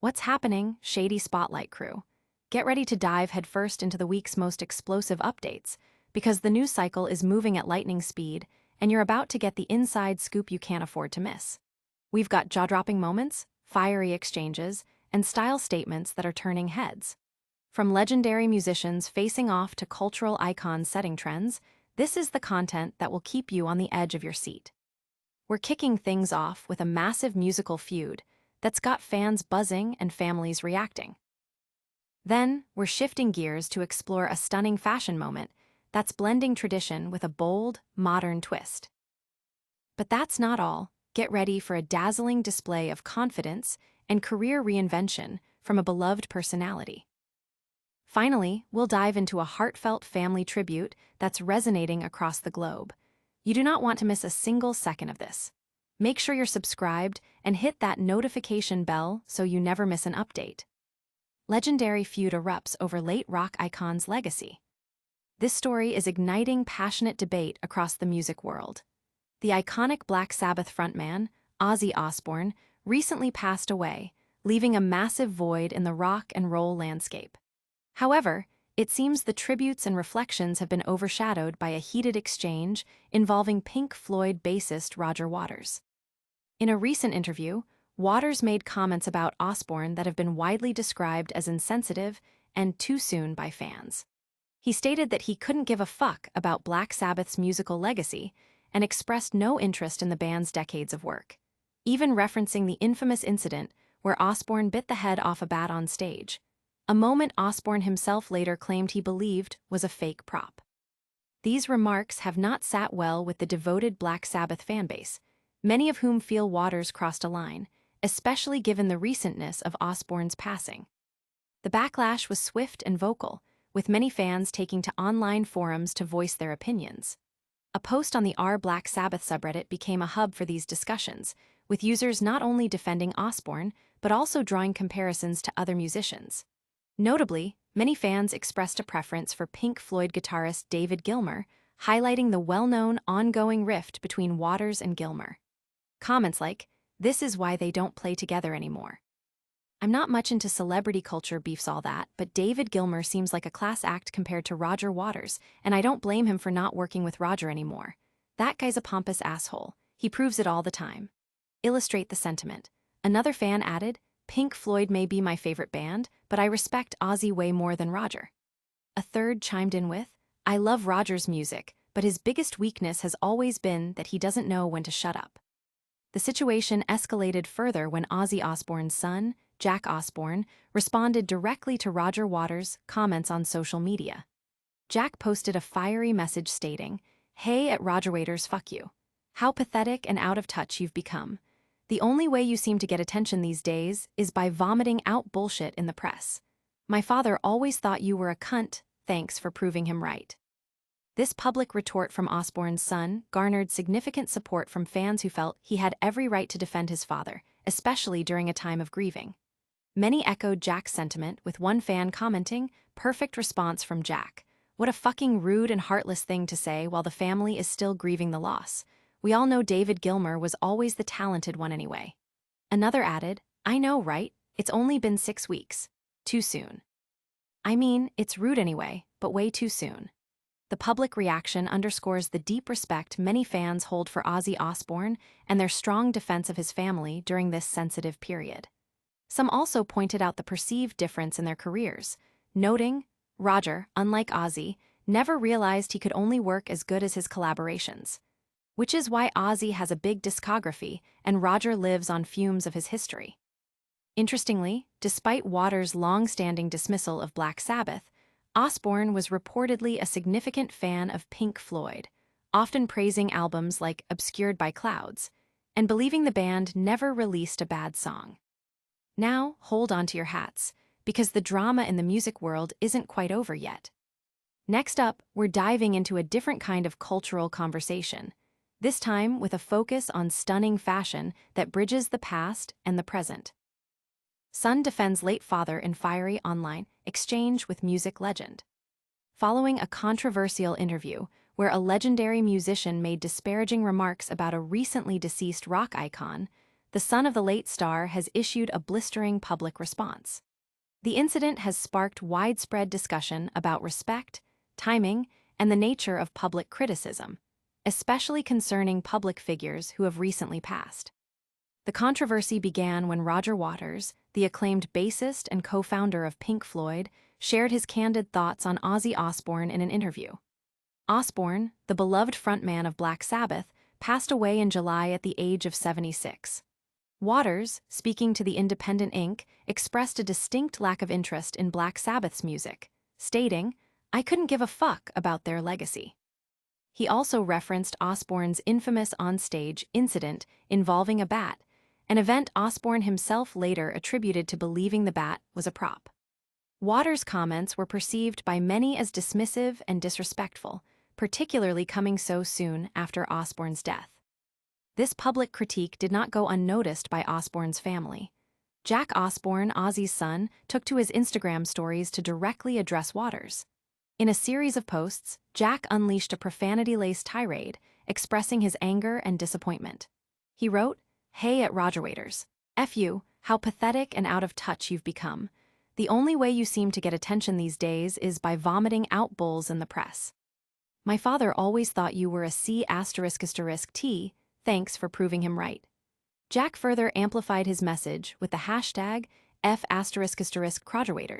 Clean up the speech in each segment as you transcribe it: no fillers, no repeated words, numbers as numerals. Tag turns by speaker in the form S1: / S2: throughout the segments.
S1: What's happening, Shady Spotlight crew? Get ready to dive headfirst into the week's most explosive updates, because the news cycle is moving at lightning speed, and you're about to get the inside scoop you can't afford to miss. We've got jaw-dropping moments, fiery exchanges, and style statements that are turning heads. From legendary musicians facing off to cultural icons setting trends, this is the content that will keep you on the edge of your seat. We're kicking things off with a massive musical feud that's got fans buzzing and families reacting. Then, we're shifting gears to explore a stunning fashion moment that's blending tradition with a bold, modern twist. But that's not all. Get ready for a dazzling display of confidence and career reinvention from a beloved personality. Finally, we'll dive into a heartfelt family tribute that's resonating across the globe. You do not want to miss a single second of this. Make sure you're subscribed and hit that notification bell so you never miss an update. Legendary feud erupts over late rock icon's legacy. This story is igniting passionate debate across the music world. The iconic Black Sabbath frontman, Ozzy Osbourne, recently passed away, leaving a massive void in the rock and roll landscape. However, it seems the tributes and reflections have been overshadowed by a heated exchange involving Pink Floyd bassist Roger Waters. In a recent interview, Waters made comments about Osbourne that have been widely described as insensitive and too soon by fans. He stated that he couldn't give a fuck about Black Sabbath's musical legacy and expressed no interest in the band's decades of work, even referencing the infamous incident where Osbourne bit the head off a bat on stage, a moment Osbourne himself later claimed he believed was a fake prop. These remarks have not sat well with the devoted Black Sabbath fanbase, many of whom feel Waters crossed a line, especially given the recentness of Osbourne's passing. The backlash was swift and vocal, with many fans taking to online forums to voice their opinions. A post on the Black Sabbath subreddit became a hub for these discussions, with users not only defending Osbourne, but also drawing comparisons to other musicians. Notably, many fans expressed a preference for Pink Floyd guitarist David Gilmour, highlighting the well-known ongoing rift between Waters and Gilmour. Comments like, "This is why they don't play together anymore." "I'm not much into celebrity culture beefs all that, but David Gilmour seems like a class act compared to Roger Waters, and I don't blame him for not working with Roger anymore. That guy's a pompous asshole. He proves it all the time." Illustrate the sentiment. Another fan added, "Pink Floyd may be my favorite band, but I respect Ozzy way more than Roger." A third chimed in with, "I love Roger's music, but his biggest weakness has always been that he doesn't know when to shut up." The situation escalated further when Ozzy Osbourne's son, Jack Osbourne, responded directly to Roger Waters' comments on social media. Jack posted a fiery message stating, "Hey at Roger Waters, fuck you. How pathetic and out of touch you've become. The only way you seem to get attention these days is by vomiting out bullshit in the press. My father always thought you were a cunt, thanks for proving him right." This public retort from Osbourne's son garnered significant support from fans who felt he had every right to defend his father, especially during a time of grieving. Many echoed Jack's sentiment, with one fan commenting, "Perfect response from Jack. What a fucking rude and heartless thing to say while the family is still grieving the loss. We all know David Gilmour was always the talented one anyway." Another added, "I know, right? It's only been 6 weeks. Too soon. I mean, it's rude anyway, but way too soon." The public reaction underscores the deep respect many fans hold for Ozzy Osbourne and their strong defense of his family during this sensitive period. Some also pointed out the perceived difference in their careers, noting, Roger, unlike Ozzy, never realized he could only work as good as his collaborations, which is why Ozzy has a big discography and Roger lives on fumes of his history. Interestingly, despite Waters' long-standing dismissal of Black Sabbath, Osbourne was reportedly a significant fan of Pink Floyd, often praising albums like Obscured by Clouds, and believing the band never released a bad song. Now, hold on to your hats, because the drama in the music world isn't quite over yet. Next up, we're diving into a different kind of cultural conversation, this time with a focus on stunning fashion that bridges the past and the present. Son defends late father in fiery online exchange with music legend. Following a controversial interview where a legendary musician made disparaging remarks about a recently deceased rock icon, the son of the late star has issued a blistering public response. The incident has sparked widespread discussion about respect, timing, and the nature of public criticism, especially concerning public figures who have recently passed. The controversy began when Roger Waters, the acclaimed bassist and co-founder of Pink Floyd, shared his candid thoughts on Ozzy Osbourne in an interview. Osbourne, the beloved frontman of Black Sabbath, passed away in July at the age of 76. Waters, speaking to The Independent Inc., expressed a distinct lack of interest in Black Sabbath's music, stating, "I couldn't give a fuck about their legacy." He also referenced Osbourne's infamous onstage incident involving a bat, an event Osbourne himself later attributed to believing the bat was a prop. Waters' comments were perceived by many as dismissive and disrespectful, particularly coming so soon after Osbourne's death. This public critique did not go unnoticed by Osbourne's family. Jack Osbourne, Ozzy's son, took to his Instagram stories to directly address Waters. In a series of posts, Jack unleashed a profanity-laced tirade, expressing his anger and disappointment. He wrote, "Hey at Roger Waters. F you, how pathetic and out of touch you've become. The only way you seem to get attention these days is by vomiting out bulls in the press. My father always thought you were a C***T, thanks for proving him right." Jack further amplified his message with the hashtag F***Roger.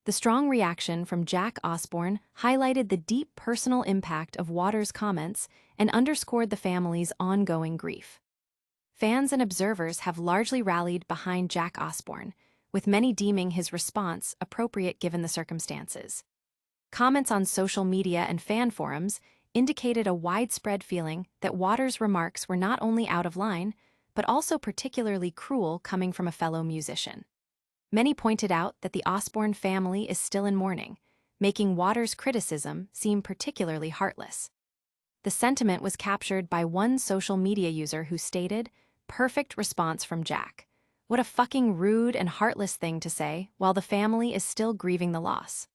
S1: The strong reaction from Jack Osbourne highlighted the deep personal impact of Waters' comments and underscored the family's ongoing grief. Fans and observers have largely rallied behind Jack Osbourne, with many deeming his response appropriate given the circumstances. Comments on social media and fan forums indicated a widespread feeling that Waters' remarks were not only out of line, but also particularly cruel coming from a fellow musician. Many pointed out that the Osbourne family is still in mourning, making Waters' criticism seem particularly heartless. The sentiment was captured by one social media user who stated, "Perfect response from Jack. What a fucking rude and heartless thing to say while the family is still grieving the loss."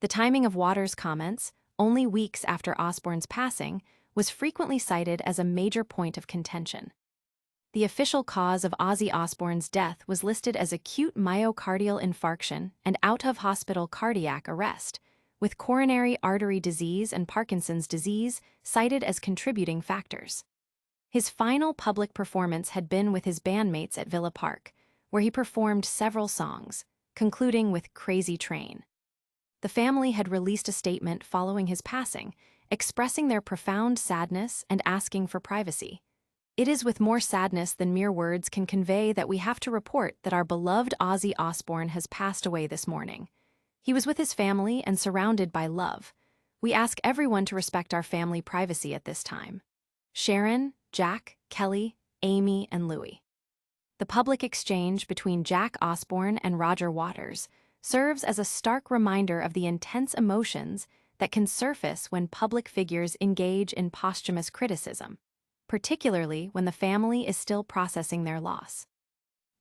S1: The timing of Waters' comments, only weeks after Osbourne's passing, was frequently cited as a major point of contention. The official cause of Ozzy Osbourne's death was listed as acute myocardial infarction and out-of-hospital cardiac arrest, with coronary artery disease and Parkinson's disease cited as contributing factors. His final public performance had been with his bandmates at Villa Park, where he performed several songs, concluding with Crazy Train. The family had released a statement following his passing, expressing their profound sadness and asking for privacy. "It is with more sadness than mere words can convey that we have to report that our beloved Ozzy Osbourne has passed away this morning. He was with his family and surrounded by love. We ask everyone to respect our family privacy at this time. Sharon, Jack, Kelly, Amy, and Louie." The public exchange between Jack Osbourne and Roger Waters serves as a stark reminder of the intense emotions that can surface when public figures engage in posthumous criticism, particularly when the family is still processing their loss.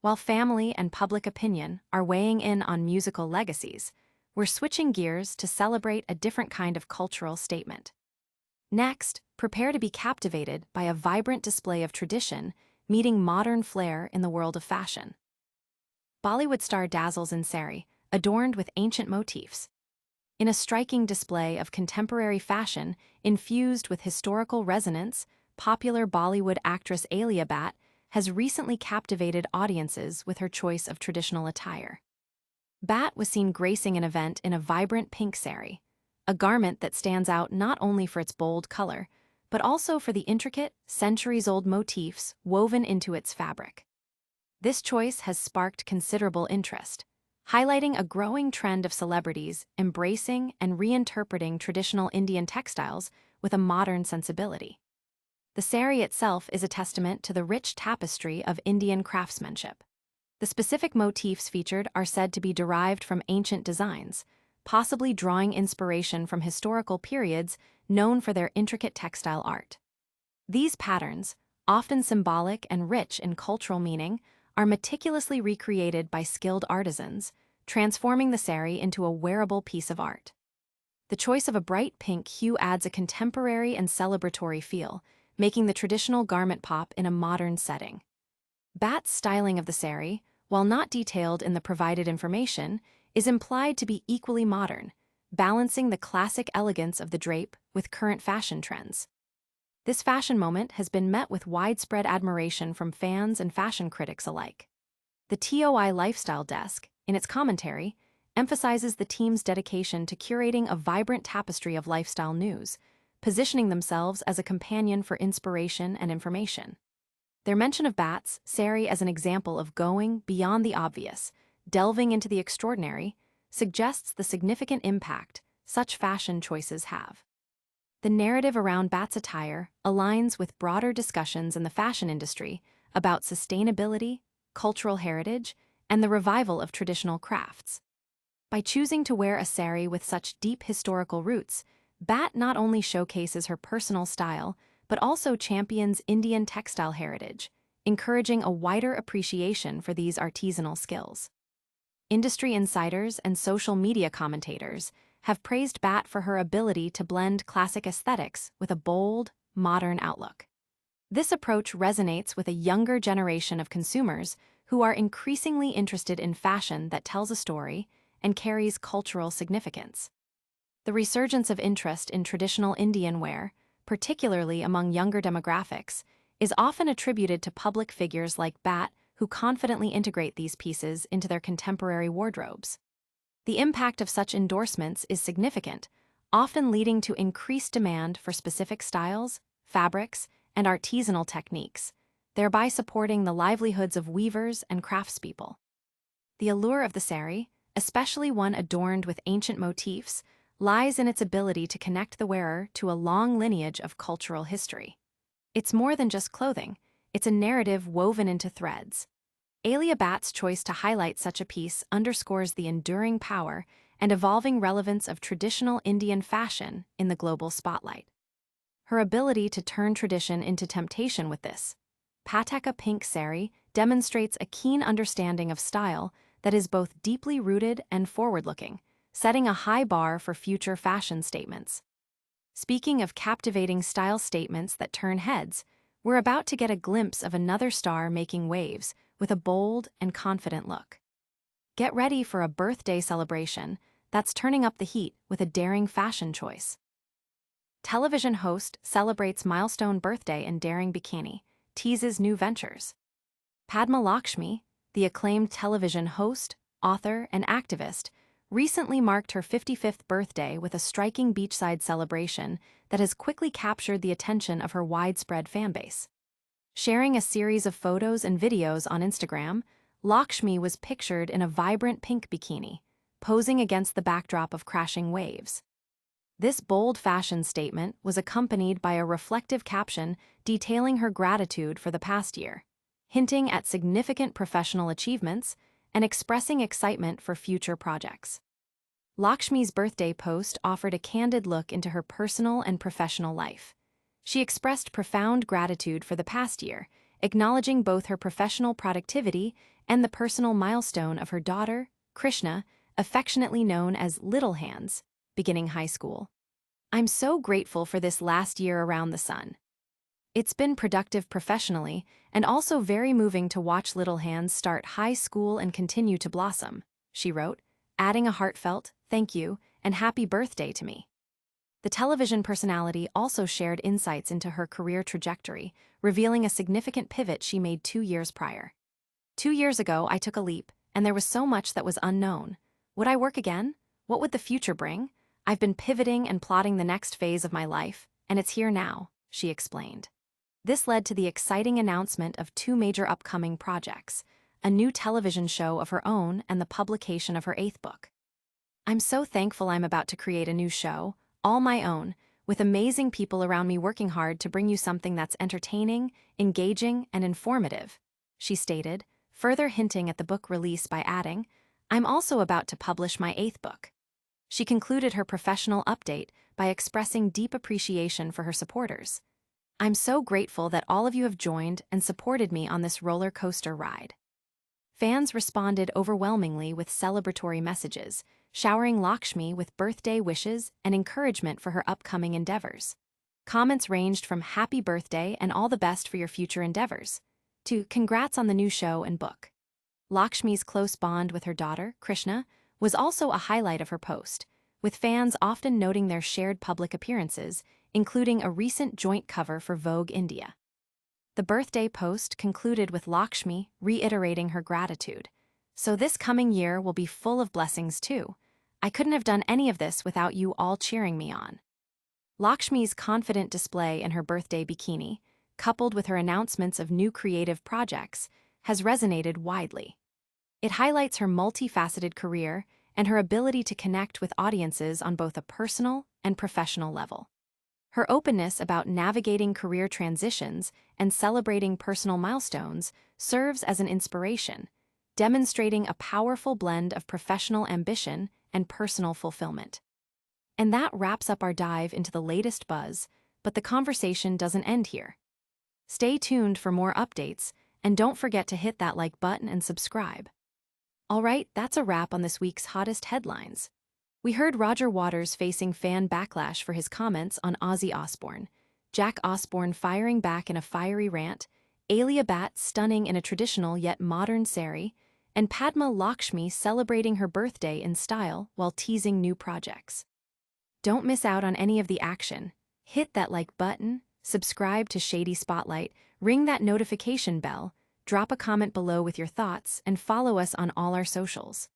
S1: While family and public opinion are weighing in on musical legacies, we're switching gears to celebrate a different kind of cultural statement. Next, prepare to be captivated by a vibrant display of tradition meeting modern flair in the world of fashion. Bollywood star dazzles in saree, adorned with ancient motifs. In a striking display of contemporary fashion infused with historical resonance, popular Bollywood actress Alia Bhatt has recently captivated audiences with her choice of traditional attire. Bhatt was seen gracing an event in a vibrant pink saree, a garment that stands out not only for its bold color, but also for the intricate, centuries-old motifs woven into its fabric. This choice has sparked considerable interest, highlighting a growing trend of celebrities embracing and reinterpreting traditional Indian textiles with a modern sensibility. The saree itself is a testament to the rich tapestry of Indian craftsmanship. The specific motifs featured are said to be derived from ancient designs, possibly drawing inspiration from historical periods known for their intricate textile art. These patterns, often symbolic and rich in cultural meaning, are meticulously recreated by skilled artisans, transforming the saree into a wearable piece of art. The choice of a bright pink hue adds a contemporary and celebratory feel, making the traditional garment pop in a modern setting. Bhatt's styling of the saree, while not detailed in the provided information, is implied to be equally modern, balancing the classic elegance of the drape with current fashion trends. This fashion moment has been met with widespread admiration from fans and fashion critics alike. The TOI Lifestyle Desk, in its commentary, emphasizes the team's dedication to curating a vibrant tapestry of lifestyle news, positioning themselves as a companion for inspiration and information. Their mention of Bhatt's saree as an example of going beyond the obvious, delving into the extraordinary, suggests the significant impact such fashion choices have. The narrative around Bhatt's attire aligns with broader discussions in the fashion industry about sustainability, cultural heritage, and the revival of traditional crafts. By choosing to wear a saree with such deep historical roots, Bhatt not only showcases her personal style, but also champions Indian textile heritage, encouraging a wider appreciation for these artisanal skills. Industry insiders and social media commentators have praised Bhatt for her ability to blend classic aesthetics with a bold, modern outlook. This approach resonates with a younger generation of consumers who are increasingly interested in fashion that tells a story and carries cultural significance. The resurgence of interest in traditional Indian wear, particularly among younger demographics, is often attributed to public figures like Bhatt who confidently integrate these pieces into their contemporary wardrobes. The impact of such endorsements is significant, often leading to increased demand for specific styles, fabrics, and artisanal techniques, thereby supporting the livelihoods of weavers and craftspeople. The allure of the saree, especially one adorned with ancient motifs, lies in its ability to connect the wearer to a long lineage of cultural history. It's more than just clothing, it's a narrative woven into threads. Alia Bhatt's choice to highlight such a piece underscores the enduring power and evolving relevance of traditional Indian fashion in the global spotlight. Her ability to turn tradition into temptation with this Pataka pink saree demonstrates a keen understanding of style that is both deeply rooted and forward-looking, setting a high bar for future fashion statements. Speaking of captivating style statements that turn heads, we're about to get a glimpse of another star making waves with a bold and confident look. Get ready for a birthday celebration that's turning up the heat with a daring fashion choice. Television host celebrates milestone birthday in daring bikini, teases new ventures. Padma Lakshmi, the acclaimed television host, author, and activist, recently marked her 55th birthday with a striking beachside celebration that has quickly captured the attention of her widespread fanbase. Sharing a series of photos and videos on Instagram, Lakshmi was pictured in a vibrant pink bikini, posing against the backdrop of crashing waves. This bold fashion statement was accompanied by a reflective caption detailing her gratitude for the past year, hinting at significant professional achievements and expressing excitement for future projects. Lakshmi's birthday post offered a candid look into her personal and professional life. She expressed profound gratitude for the past year, acknowledging both her professional productivity and the personal milestone of her daughter, Krishna, affectionately known as Little Hands, beginning high school. "I'm so grateful for this last year around the sun. It's been productive professionally and also very moving to watch Little Hands start high school and continue to blossom," she wrote, adding a heartfelt "thank you" and "happy birthday" to me. The television personality also shared insights into her career trajectory, revealing a significant pivot she made 2 years prior. "2 years ago, I took a leap, and there was so much that was unknown. Would I work again? What would the future bring? I've been pivoting and plotting the next phase of my life, and it's here now," she explained. This led to the exciting announcement of 2 major upcoming projects, a new television show of her own and the publication of her 8th book. "I'm so thankful I'm about to create a new show, all my own, with amazing people around me working hard to bring you something that's entertaining, engaging, and informative," she stated, further hinting at the book release by adding, "I'm also about to publish my 8th book." She concluded her professional update by expressing deep appreciation for her supporters. "I'm so grateful that all of you have joined and supported me on this roller coaster ride." Fans responded overwhelmingly with celebratory messages, showering Lakshmi with birthday wishes and encouragement for her upcoming endeavors. Comments ranged from "happy birthday" and "all the best for your future endeavors" to congrats on the new show and book. Lakshmi's close bond with her daughter, Krishna, was also a highlight of her post, with fans often noting their shared public appearances, including a recent joint cover for Vogue India. The birthday post concluded with Lakshmi reiterating her gratitude. So this coming year will be full of blessings too. I couldn't have done any of this without you all cheering me on. Lakshmi's confident display in her birthday bikini, coupled with her announcements of new creative projects, has resonated widely. It highlights her multifaceted career and her ability to connect with audiences on both a personal and professional level. Her openness about navigating career transitions and celebrating personal milestones serves as an inspiration, demonstrating a powerful blend of professional ambition and personal fulfillment. And that wraps up our dive into the latest buzz, but the conversation doesn't end here. Stay tuned for more updates, and don't forget to hit that like button and subscribe. All right, that's a wrap on this week's hottest headlines. We heard Roger Waters facing fan backlash for his comments on Ozzy Osbourne, Jack Osbourne firing back in a fiery rant, Alia Bhatt stunning in a traditional yet modern saree, and Padma Lakshmi celebrating her birthday in style while teasing new projects. Don't miss out on any of the action. Hit that like button, subscribe to Shady Spotlight, ring that notification bell, drop a comment below with your thoughts, and follow us on all our socials.